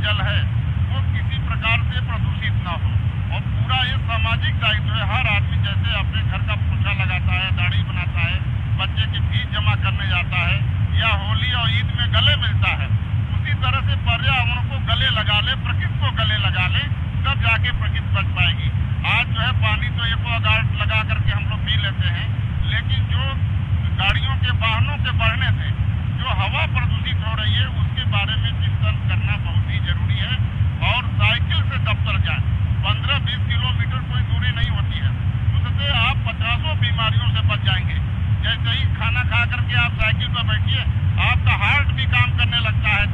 जल है वो किसी प्रकार से प्रदूषित ना हो। और पूरा ये सामाजिक दायित्व है, हर आदमी जैसे अपने घर का पोछा लगाता है, दाढ़ी बनाता है, बच्चे की फीस जमा करने जाता है, या होली और ईद में गले मिलता है, उसी तरह से पर्यावरण को गले लगा ले, प्रकृति को गले लगा ले, तब जाके प्रकृति बच पाएगी। आज जो है पानी तो एक्वागार्ड लगा करके हम लोग पी लेते हैं, लेकिन जो गाड़ियों के वाहनों के बढ़ने से जो हवा प्रदूषित हो रही है उसके बारे में चिंतन करना बहुत ही जरूरी है। और साइकिल से दफ्तर जाएं, 15-20 किलोमीटर कोई दूरी नहीं होती है, उससे आप 50 बीमारियों से बच जाएंगे। जैसे ही खाना खा करके आप साइकिल पर बैठिए, आपका हार्ट भी काम करने लगता है,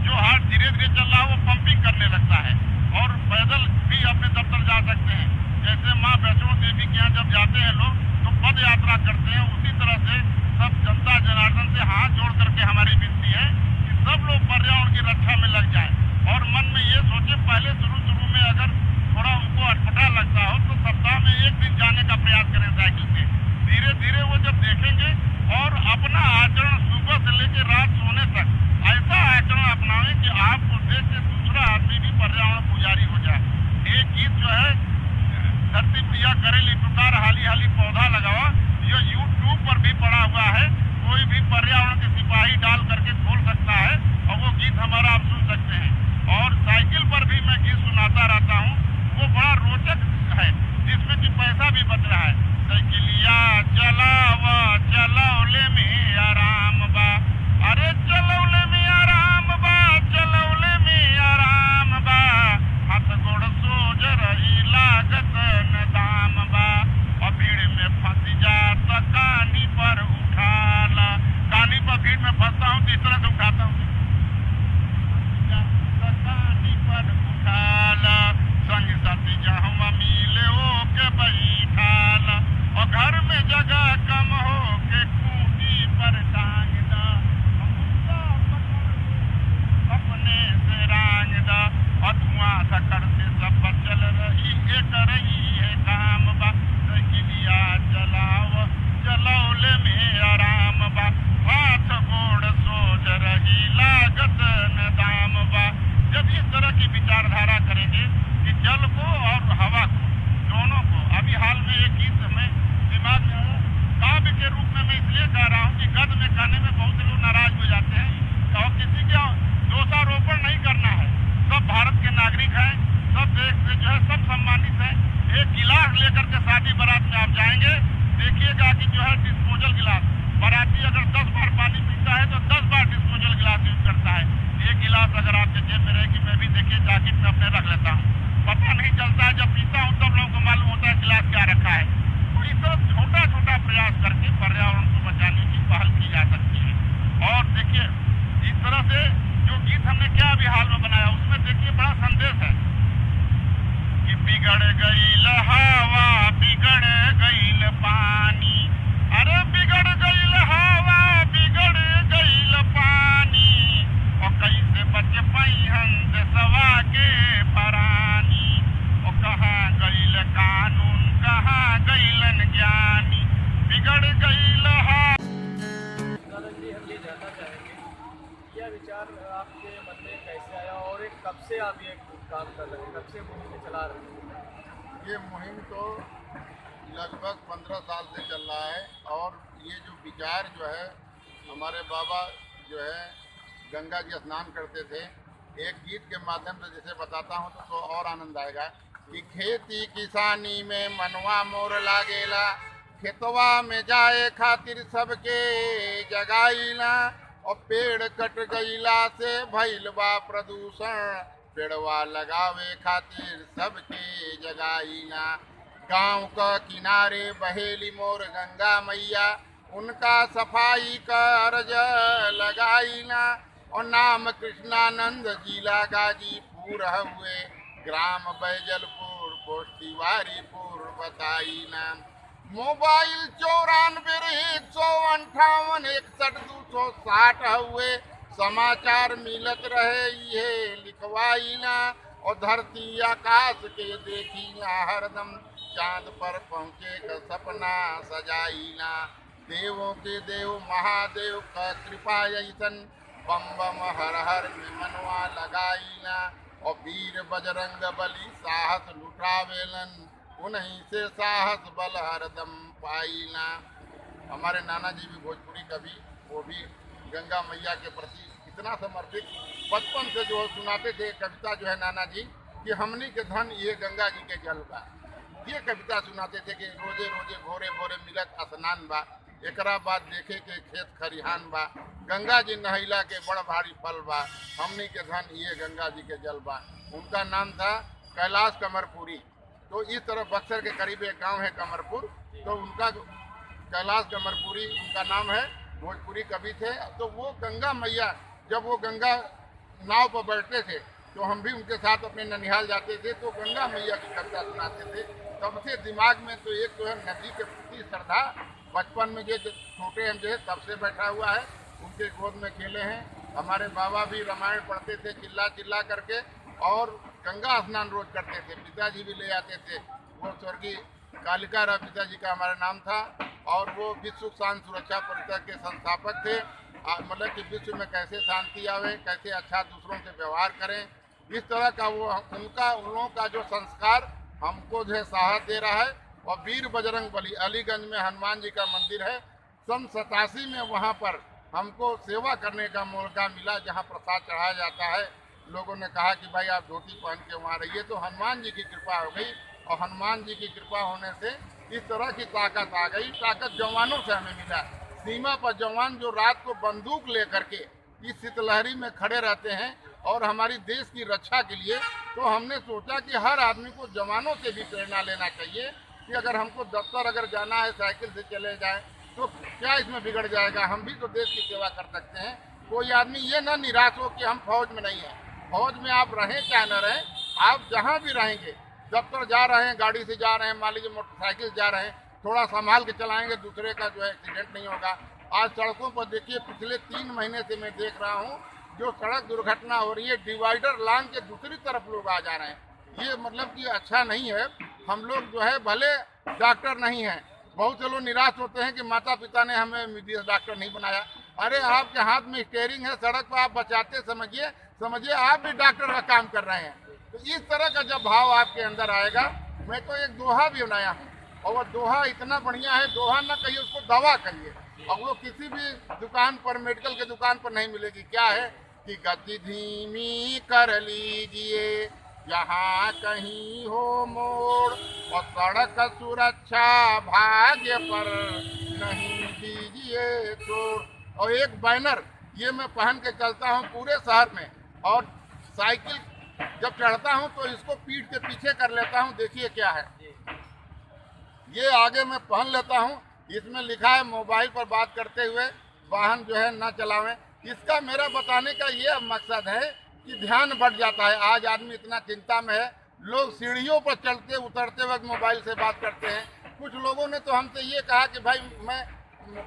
जो हार्ट धीरे धीरे चल रहा है वो पंपिंग करने लगता है। और पैदल भी अपने दफ्तर जा सकते हैं। जैसे माँ वैष्णो देवी के यहाँ जब जाते हैं लोग तो पद यात्रा करते हैं, उसी तरह से सब जनता जनार्दन से हाथ जोड़ करके हमारी विनती है कि सब लोग पर्यावरण की रक्षा में लग जाए। और मन में ये सोचे, पहले शुरू में अगर थोड़ा उनको अटपटा लगता हो तो सप्ताह में एक दिन जाने का प्रयास करें साइकिल से। धीरे धीरे वो जब देखेंगे और अपना आचरण सुबह से लेकर रात सोने तक ऐसा आचरण अपनाएं कि आपको देख के दूसरा आदमी भी पर्यावरण पुजारी हो जाए। एक गीत जो है, धरती प्रिया करेली पुकार हाली हाली पौधा लगावा, ये यूट्यूब पर भी पड़ा हुआ है, कोई भी पर्यावरण के सिपाही डाल करके खोल सकता है और वो गीत हमारा आप सुन सकते हैं। और साइकिल पर भी मैं गीत सुनाता रहता हूँ, वो बड़ा रोचक है, जिसमें कि पैसा भी बच रहा है। साइकिलिया चलावा चलौले में आराम बा, अरे चलौले में आराम बा, चलौले में आराम बा, हाथ गोड़ सोज रही लागत न दाम बा, और भीड़ में फंस जाता कानी पर उठाला। कानी पर भीड़ में फंसता हूँ तो इस तरह से उठाता हूँ, कानी पर उठाला, संग साथी जहाँ मिले हो के बैठाला, और घर में जगह कम हो के खूंटी पर टांग दा, अपने से रांग दा, और धुआं धक्कड़ से सब चल रही है काम बा, साइकिलिया चलाव चलौले में आराम बा, हाथ गोड़ सोच रही लागत न दाम बा। जब इस तरह की विचारधारा करेंगे कि जल को और हवा को दोनों को, अभी हाल में एक गीत हमें दिमाग में है, काव्य के रूप में मैं इसलिए कह रहा हूँ कि गद्य में कहने में बहुत से लोग नाराज हो जाते हैं, और किसी का दोषारोपण नहीं करना है। सब भारत के नागरिक हैं, सब देश से जो है सब सम्मानित हैं। एक गिलास लेकर के शादी बारात में आप जाएंगे, देखिएगा कि जो है डिस्पोजल गिलास, बाराती अगर 10 बार पानी पीता है तो 10 बार डिस्पोजल गिलास यूज करता है। एक गिलास अगर आपके जेब में रहेगी, मैं भी देखिए जैकेट में अपने रख लेता हूँ, पता नहीं चलता है, जब पीता हूँ तब लोगों को मालूम होता है गिलास क्या रखा है। तो इस तरह छोटा छोटा प्रयास करके पर्यावरण को बचाने की पहल की जा सकती है। और देखिए इस तरह से जो गीत हमने क्या अभी हाल में बनाया, उसमें देखिए बड़ा संदेश है कि बिगड़ गईल हवा बिगड़ गईल पानी, अरे बिगड़ गईल हवा बिगड़ गईल पानी, और कैसे बच पाई हम देशवा के परानी, और कहाँ गईल कानून कहाँ गईलन ज्ञानी, बिगड़ गईल हवा। दादाजी, हम ये जानना चाहेंगे यह विचार आपके मन में कैसे आया और एक कब से आप ये काम कर रहे हैं, कब से मुहिम चला रहे हैं? ये मुहिम तो लगभग 15 साल से चल रहा है। और ये जो विचार जो है, हमारे बाबा जो है गंगा जी स्नान करते थे, एक गीत के माध्यम से जैसे बताता हूँ तो और आनंद आएगा कि खेती किसानी में मनवा मोर लागेला, खेतवा में जाए खातिर सबके जगाईला, और पेड़ कट गईला से भइल बा प्रदूषण, पेड़वा लगावे खातिर सबके जगाईला। गांव का किनारे बहेली मोर गंगा मैया, उनका सफाई का अर्ज लगाईला, और नाम कृष्णानंद जिला गाजीपुर हुए, ग्राम बैजलपुर पोस्ट तिवारीपुर बताईला। मोबाइल 94 158 61 260 हुए, समाचार मिलत रहे ये लिखवाईला, और धरती आकाश के देखीला हरदम, चांद पर पहुँचे का सपना सजाईला। देवों के देव महादेव का कृपा ऐसन, बम बम हर हर में मनवा लगाईला। और वीर बजरंग बली साहस लुटावेलन, उन्हीं से साहस बल हरदम पाइना। हमारे नाना जी भी भोजपुरी कवि, वो भी गंगा मैया के प्रति इतना समर्पित, बचपन से जो सुनाते थे कविता जो है नाना जी कि हमनी के धन ये गंगा जी के जल बा, ये कविता सुनाते थे कि रोजे रोजे भोरे भोरे मिलत स्नान बा, एकरा बाद देखे के खेत खरिहान बा, गंगा जी नहैला के बड़ भारी फल बा, हमनी के धन ये गंगा जी के जल बा। उनका नाम था कैलाश कमरपुरी। तो इस तरफ बक्सर के करीब एक गांव है कमरपुर, तो उनका कैलाश कमरपुरी उनका नाम है, भोजपुरी कवि थे। तो वो गंगा मैया, जब वो गंगा नाव पर बैठते थे तो हम भी उनके साथ अपने ननिहाल जाते थे, तो गंगा मैया की कविता सुनाते थे। तब से दिमाग में तो एक तो है नदी के प्रति श्रद्धा, बचपन में जो छोटे हम जो है तब से बैठा हुआ है, उनके गोद में खेले हैं। हमारे बाबा भी रामायण पढ़ते थे चिल्ला चिल्ला करके, और गंगा स्नान रोज करते थे। पिताजी भी ले आते थे, वो स्वर्गीय कालिका राव पिताजी का हमारा नाम था, और वो विश्व शांति सुरक्षा परिषद के संस्थापक थे। मतलब कि विश्व में कैसे शांति आवे, कैसे अच्छा दूसरों से व्यवहार करें, इस तरह का वो उनका उन लोगों का जो संस्कार हमको जो है साहस दे रहा है। और वीर बजरंग बली, अलीगंज में हनुमान जी का मंदिर है, सन 87 में वहाँ पर हमको सेवा करने का मौका मिला, जहाँ प्रसाद चढ़ाया जाता है। लोगों ने कहा कि भाई आप धोती पहन के वहाँ रहिए, तो हनुमान जी की कृपा हो गई, और हनुमान जी की कृपा होने से इस तरह की ताकत आ गई। ताकत जवानों से हमें मिला, सीमा पर जवान जो रात को बंदूक लेकर के इस शीतलहरी में खड़े रहते हैं और हमारी देश की रक्षा के लिए। तो हमने सोचा कि हर आदमी को जवानों से भी प्रेरणा लेना चाहिए कि अगर हमको दफ्तर अगर जाना है साइकिल से चले जाएं तो क्या इसमें बिगड़ जाएगा, हम भी तो देश की सेवा कर सकते हैं। कोई आदमी ये ना निराश हो कि हम फौज में नहीं हैं। फौज में आप रहें चाहे न रहें, आप जहाँ भी रहेंगे, दफ्तर जा रहे हैं गाड़ी से जा रहे हैं, मान लीजिए मोटरसाइकिल जा रहे हैं, थोड़ा संभाल के चलाएंगे, दूसरे का जो है एक्सीडेंट नहीं होगा। आज सड़कों पर देखिए, पिछले 3 महीने से मैं देख रहा हूँ जो सड़क दुर्घटना हो रही है, डिवाइडर लांग के दूसरी तरफ लोग आ जा रहे हैं। ये मतलब कि अच्छा नहीं है। हम लोग जो है भले डॉक्टर नहीं हैं, बहुत से लोग निराश होते हैं कि माता पिता ने हमें डॉक्टर नहीं बनाया। अरे आपके हाथ में स्टीयरिंग है, सड़क पर आप बचाते समझिए आप भी डॉक्टर का काम कर रहे हैं। तो इस तरह का जब भाव आपके अंदर आएगा, मैं तो एक दोहा भी बनाया हूँ, और वो दोहा इतना बढ़िया है, दोहा ना कहिए उसको दवा कहिए, और वो किसी भी दुकान पर, मेडिकल के दुकान पर नहीं मिलेगी। क्या है कि गति धीमी कर लीजिए, यहाँ कहीं हो मोड़, और सड़क सुरक्षा भाग्य पर नहीं दीजिए छोड़। और एक बैनर ये मैं पहन के चलता हूँ पूरे शहर में, और साइकिल जब चढ़ता हूँ तो इसको पीठ के पीछे कर लेता हूँ। देखिए क्या है, ये आगे मैं पहन लेता हूँ, इसमें लिखा है मोबाइल पर बात करते हुए वाहन जो है न चलावें। इसका मेरा बताने का ये मकसद है कि ध्यान बढ़ जाता है। आज आदमी इतना चिंता में है, लोग सीढ़ियों पर चलते उतरते वक्त मोबाइल से बात करते हैं। कुछ लोगों ने तो हमसे ये कहा कि भाई मैं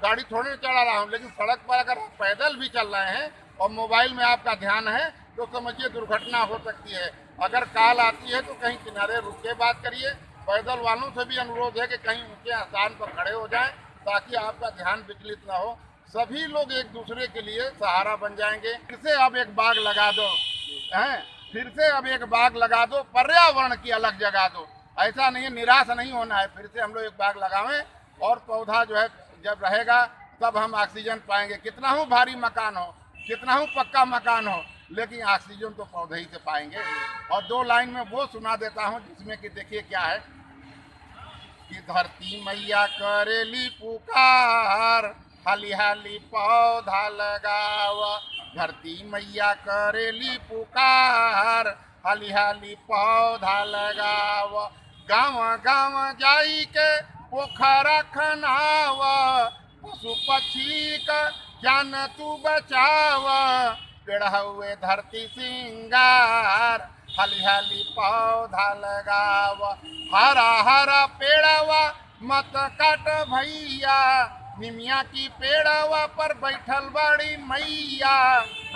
गाड़ी थोड़ी चला रहा हूँ, लेकिन सड़क पर अगर आप पैदल भी चल रहे हैं और मोबाइल में आपका ध्यान है तो समझिए दुर्घटना हो सकती है। अगर काल आती है तो कहीं किनारे रुक के बात करिए। पैदल वालों से भी अनुरोध है कि कहीं ऊंचे स्थान पर खड़े हो जाएं, ताकि आपका ध्यान विचलित ना हो। सभी लोग एक दूसरे के लिए सहारा बन जाएंगे। फिर से अब एक बाग लगा दो, फिर से अब एक बाग लगा दो, पर्यावरण की अलग जगा दो। ऐसा नहीं है, निराश नहीं होना है। फिर से हम लोग एक बाग लगावें, और पौधा जो है जब रहेगा तब हम ऑक्सीजन पाएंगे। कितना हो भारी मकान हो, कितना हो पक्का मकान हो, लेकिन ऑक्सीजन तो पौधे ही से पाएंगे। और 2 लाइन में वो सुना देता हूँ जिसमें कि देखिए क्या है कि धरती मैया करेली पुकार, हाली हाली पौधा लगाव। धरती मैया करेली पुकार, हाली हाली पौधा लगाव। गाँव गाँव जाई के पोखरा खनाव, पशु पक्षी का जान तू बचाव। पेड़ हुए धरती सिंगार, हाली हाली पौधा लगाव। हरा हरा पेड़वा मत काट भैया, निमिया की पेड़वा पर बैठल बड़ी मैया।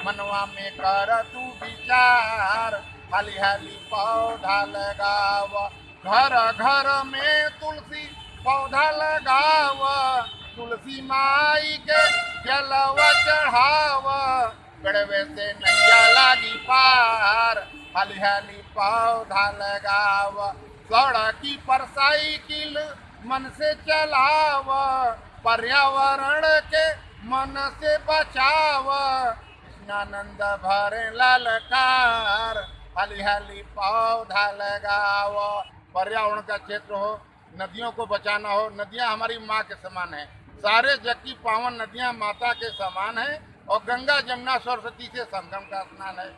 मनवा में कर तू विचार, हाली हाली पौधा लगाव। घर घर में तुलसी पौधा लगाव, तुलसी माई के जलवा चढ़ाव। गड़वे से नैया लागी पार, हाली हाली पौधा लगाव, सड़की पर साइकिल मन से चलाव, पर्यावरण के मन से बचाव, कृष्णानंद भरे ललकार, हाली हाली पौधा लगाव। पर्यावरण का क्षेत्र हो, नदियों को बचाना हो। नदियां हमारी माँ के समान है, सारे जग की पावन नदियां माता के समान है, और गंगा जमुना सरस्वती से संगम का स्नान है।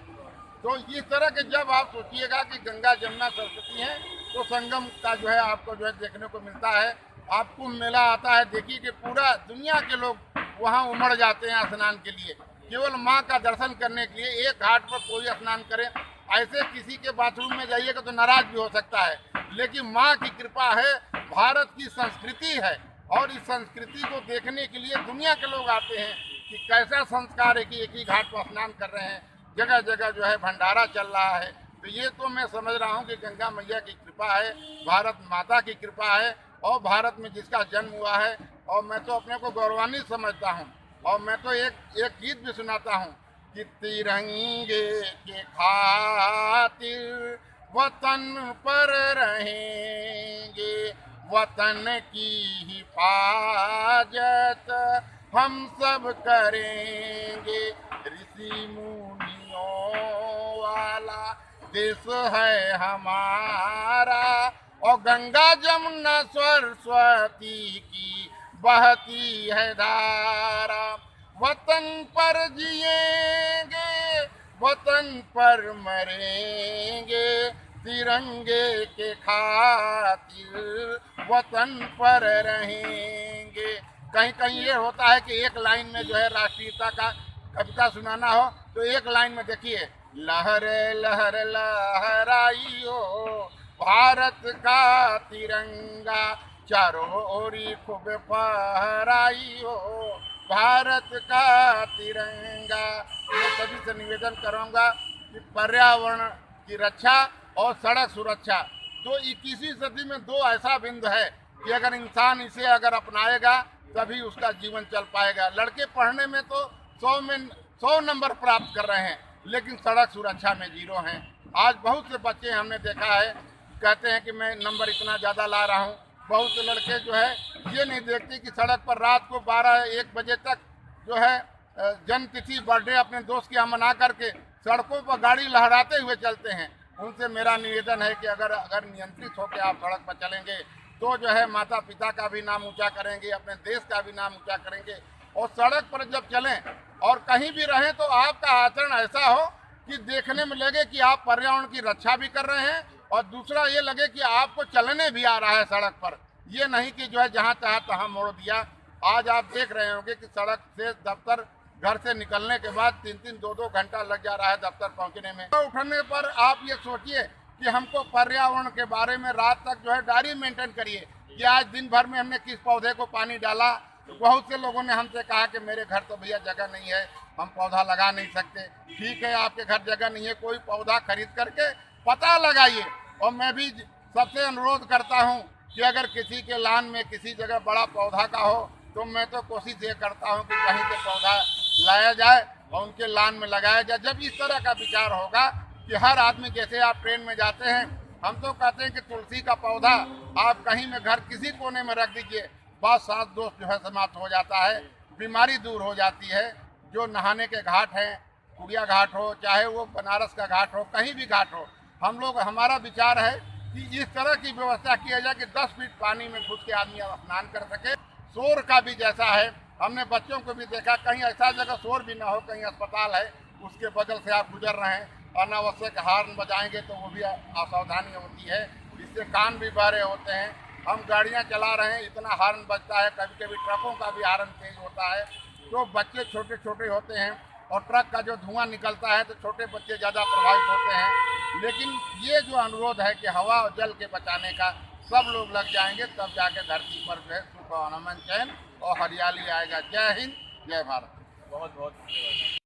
तो इस तरह के जब आप सोचिएगा कि गंगा जमुना सरस्वती है, तो संगम का जो है आपको जो है देखने को मिलता है। आपको मेला आता है, देखिए कि पूरा दुनिया के लोग वहाँ उमड़ जाते हैं स्नान के लिए, केवल माँ का दर्शन करने के लिए। एक घाट पर कोई स्नान करे, ऐसे किसी के बाथरूम में जाइएगा तो नाराज भी हो सकता है, लेकिन माँ की कृपा है, भारत की संस्कृति है, और इस संस्कृति को देखने के लिए दुनिया के लोग आते हैं कि कैसा संस्कार है कि एक ही घाट पर स्नान कर रहे हैं। जगह जगह जो है भंडारा चल रहा है। तो ये तो मैं समझ रहा हूँ कि गंगा मैया की कृपा है, भारत माता की कृपा है, और भारत में जिसका जन्म हुआ है। और मैं तो अपने को गौरवान्वित समझता हूँ, और मैं तो एक गीत भी सुनाता हूँ कि तिरंगे के खातिर वतन पर रहेंगे, वतन की हिफाजत हम सब करेंगे, ऋषि मुनियों वाला देश है हमारा, और गंगा जमुना सरस्वती की बहती है धारा। वतन पर जिएंगे, वतन पर मरेंगे, तिरंगे के खातिर वतन पर रहेंगे। कहीं कहीं ये होता है कि एक लाइन में जो है राष्ट्रीयता का कविता सुनाना हो, तो एक लाइन में देखिए, लहर लहर लहराई हो भारत का तिरंगा, चारों ओरी खूब फहराई हो भारत का तिरंगा। मैं सभी से निवेदन करूंगा कि पर्यावरण की रक्षा और सड़क सुरक्षा, तो 21वीं सदी में दो ऐसा बिंदु है कि अगर इंसान इसे अगर अपनाएगा तभी उसका जीवन चल पाएगा। लड़के पढ़ने में तो 100 नंबर प्राप्त कर रहे हैं, लेकिन सड़क सुरक्षा में 0 हैं। आज बहुत से बच्चे हमने देखा है, कहते हैं कि मैं नंबर इतना ज़्यादा ला रहा हूँ। बहुत से लड़के जो है ये नहीं देखते कि सड़क पर रात को 12-1 बजे तक जो है जन्मतिथि बर्थडे अपने दोस्त के यहाँ मना करके सड़कों पर गाड़ी लहराते हुए चलते हैं। उनसे मेरा निवेदन है कि अगर नियंत्रित होकर आप सड़क पर चलेंगे तो जो है माता पिता का भी नाम ऊंचा करेंगे, अपने देश का भी नाम ऊंचा करेंगे। और सड़क पर जब चलें और कहीं भी रहें तो आपका आचरण ऐसा हो कि देखने में लगे कि आप पर्यावरण की रक्षा भी कर रहे हैं, और दूसरा ये लगे कि आपको चलने भी आ रहा है सड़क पर। ये नहीं कि जो है जहाँ चाहा तहाँ मोड़ दिया। आज आप देख रहे होंगे कि सड़क से दफ्तर घर से निकलने के बाद 3-3, 2-2 घंटा लग जा रहा है दफ्तर पहुँचने में। तो उठने पर आप ये सोचिए कि हमको पर्यावरण के बारे में रात तक जो है डायरी मेंटेन करिए कि आज दिन भर में हमने किस पौधे को पानी डाला। बहुत से लोगों ने हमसे कहा कि मेरे घर तो भैया जगह नहीं है, हम पौधा लगा नहीं सकते। ठीक है, आपके घर जगह नहीं है, कोई पौधा खरीद करके पता लगाइए। और मैं भी सबसे अनुरोध करता हूं कि अगर किसी के लान में किसी जगह बड़ा पौधा का हो तो मैं तो कोशिश ये करता हूं कि कहीं से पौधा लाया जाए और उनके लान में लगाया जाए। जब इस तरह का विचार होगा कि हर आदमी, जैसे आप ट्रेन में जाते हैं, हम तो कहते हैं कि तुलसी का पौधा आप कहीं में घर किसी कोने में रख दीजिए, बस सांस दोष जो है समाप्त हो जाता है, बीमारी दूर हो जाती है। जो नहाने के घाट हैं, कुड़िया घाट हो, चाहे वो बनारस का घाट हो, कहीं भी घाट हो, हमारा विचार है कि इस तरह की व्यवस्था किया जाए कि 10 फीट पानी में घुस के आदमी स्नान कर सके। शोर का भी जैसा है, हमने बच्चों को भी देखा, कहीं ऐसा जगह शोर भी ना हो, कहीं अस्पताल है उसके बगल से आप गुजर रहे हैं, अनावश्यक हार्न बजाएंगे तो वो भी असावधानी होती है, इससे कान भी बहरे होते हैं। हम गाड़ियां चला रहे हैं, इतना हार्न बजता है, कभी कभी ट्रकों का भी हार्न तेज होता है। तो बच्चे छोटे छोटे होते हैं और ट्रक का जो धुआं निकलता है तो छोटे बच्चे ज़्यादा प्रभावित होते हैं। लेकिन ये जो अनुरोध है कि हवा और जल के बचाने का, सब लोग लग जाएंगे तब जाके धरती पर जो है सुख और अमन चैन और हरियाली आएगा। जय हिंद, जय भारत। बहुत बहुत धन्यवाद।